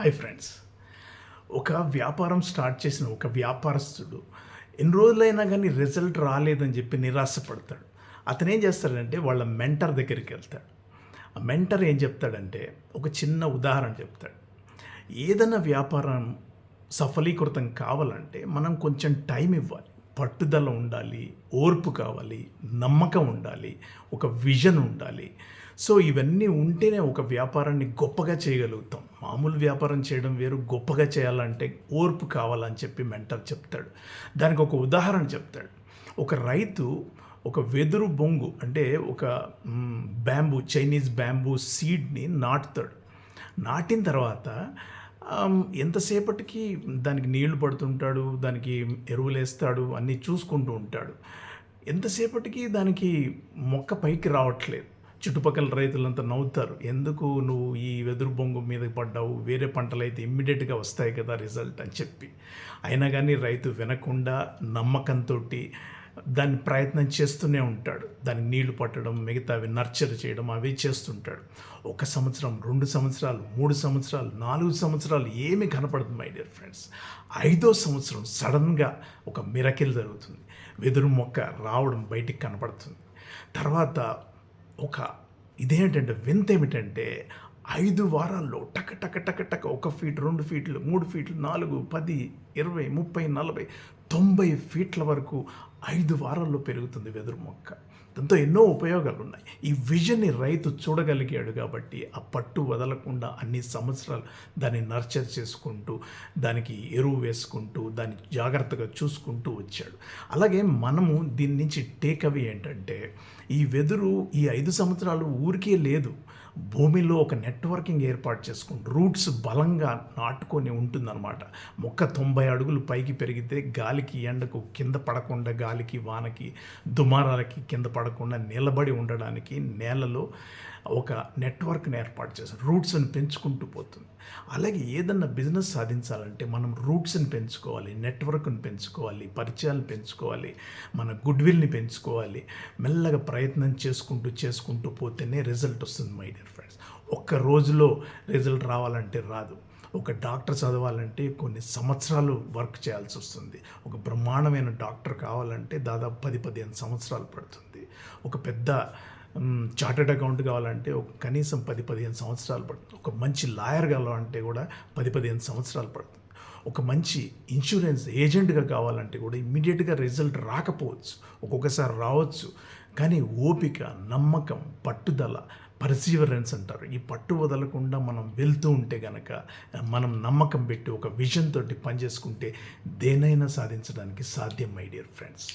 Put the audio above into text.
Hi friends. ఒక వ్యాపారం start చేసిన ఒక వ్యాపారస్తుడు ఎన్ని రోజులైనా కానీ రిజల్ట్ రాలేదని చెప్పి నిరాశపడతాడు. అతను ఏం చేస్తాడంటే వాళ్ళ మెంటర్ దగ్గరికి వెళ్తాడు. ఆ మెంటర్ ఏం చెప్తాడంటే ఒక చిన్న ఉదాహరణ చెప్తాడు. ఏదైనా వ్యాపారం సఫలీకృతం కావాలంటే మనం కొంచెం టైం ఇవ్వాలి, పట్టుదల ఉండాలి, ఓర్పు కావాలి, నమ్మకం ఉండాలి, ఒక విజన్ ఉండాలి. సో ఇవన్నీ ఉంటేనే ఒక వ్యాపారాన్ని గొప్పగా చేయగలుగుతాం. మామూలు వ్యాపారం చేయడం వేరు, గొప్పగా చేయాలంటే ఓర్పు కావాలని చెప్పి మెంటర్ చెప్తాడు. దానికి ఒక ఉదాహరణ చెప్తాడు. ఒక రైతు ఒక వెదురు బొంగు అంటే ఒక చైనీస్ బ్యాంబూ సీడ్ని నాటుతాడు. నాటిన తర్వాత ఎంతసేపటికి దానికి నీళ్లు పడుతుంటాడు, దానికి ఎరువులు వేస్తాడు, అన్నీ చూసుకుంటూ ఉంటాడు. ఎంతసేపటికి దానికి మొక్క పైకి రావట్లేదు. చుట్టుపక్కల రైతులంతా నవ్వుతారు, ఎందుకు నువ్వు ఈ వెదురు బొంగు మీద పడ్డావు, వేరే పంటలు అయితే ఇమ్మీడియట్గా వస్తాయి కదా రిజల్ట్ అని చెప్పి. అయినా కానీ రైతు వినకుండా నమ్మకంతో దాన్ని ప్రయత్నం చేస్తూనే ఉంటాడు. దానికి నీళ్లు పట్టడం, మిగతావి నర్చర్ చేయడం అవి చేస్తుంటాడు. 1 సంవత్సరం, 2 సంవత్సరాలు, 3 సంవత్సరాలు, 4 సంవత్సరాలు ఏమీ కనపడదు మై డియర్ ఫ్రెండ్స్. 5వ సంవత్సరం సడన్గా ఒక మిరకిల్ జరుగుతుంది. వెదురు మొక్క రావడం బయటికి కనపడుతుంది. తర్వాత ఇదేంటంటే వింత ఏమిటంటే 5 వారాల్లో టక టక టక టక 1 ఫీట్, 2 ఫీట్లు, 3 ఫీట్లు, 4, 10, 20, 30, 40, 90 ఫీట్ల వరకు 5 వారాల్లో పెరుగుతుంది వెదురు మొక్క. దాంతో ఎన్నో ఉపయోగాలు ఉన్నాయి. ఈ విజన్ని రైతు చూడగలిగాడు కాబట్టి ఆ పట్టు వదలకుండా అన్ని సంవత్సరాలు దాన్ని నర్చర్ చేసుకుంటూ, దానికి ఎరువు వేసుకుంటూ, దాన్ని జాగ్రత్తగా చూసుకుంటూ వచ్చాడు. అలాగే మనము దీని నుంచి టేక్అవే ఏంటంటే, ఈ వెదురు ఈ 5 సంవత్సరాలు ఊరికే లేదు, భూమిలో ఒక నెట్వర్కింగ్ ఏర్పాటు చేసుకుంటూ రూట్స్ బలంగా నాటుకొని ఉంటుందన్నమాట. మొక్క 90 అడుగులు పైకి పెరిగితే గాలికి ఎండకు కింద పడకుండా, గాలికి వానకి దుమారాలకి కింద పడకుండా నిలబడి ఉండడానికి నేలలో ఒక నెట్వర్క్ని ఏర్పాటు చేస్తారు. రూట్స్ని పెంచుకుంటూ పోతుంది. అలాగే ఏదన్నా బిజినెస్ సాధించాలంటే మనం రూట్స్ని పెంచుకోవాలి, నెట్వర్క్ని పెంచుకోవాలి, పరిచయాలు పెంచుకోవాలి, మన గుడ్విల్ని పెంచుకోవాలి. మెల్లగా ప్రయత్నం చేసుకుంటూ పోతేనే రిజల్ట్ వస్తుంది మై డియర్ ఫ్రెండ్స్. ఒక్క రోజులో రిజల్ట్ రావాలంటే రాదు. ఒక డాక్టర్ చదవాలంటే కొన్ని సంవత్సరాలు వర్క్ చేయాల్సి వస్తుంది. ఒక బ్రహ్మాండమైన డాక్టర్ కావాలంటే దాదాపు 10-15 సంవత్సరాలు పడుతుంది. ఒక పెద్ద చార్టెడ్ అకౌంట్ కావాలంటే కనీసం 10-15 సంవత్సరాలు పడుతుంది. ఒక మంచి లాయర్ కావాలంటే కూడా 10-15 సంవత్సరాలు పడుతుంది. ఒక మంచి ఇన్సూరెన్స్ ఏజెంట్గా కావాలంటే కూడా ఇమ్మీడియట్గా రిజల్ట్ రాకపోవచ్చు, ఒక్కొక్కసారి రావచ్చు. కానీ ఓపిక, నమ్మకం, పట్టుదల, పర్సీవరెన్స్ అంటారు. ఈ పట్టు వదలకుండా మనం వెళ్తూ ఉంటే కనుక, మనం నమ్మకం పెట్టి ఒక విజన్ తోటి పనిచేసుకుంటే దేనైనా సాధించడానికి సాధ్యం మై డియర్ ఫ్రెండ్స్.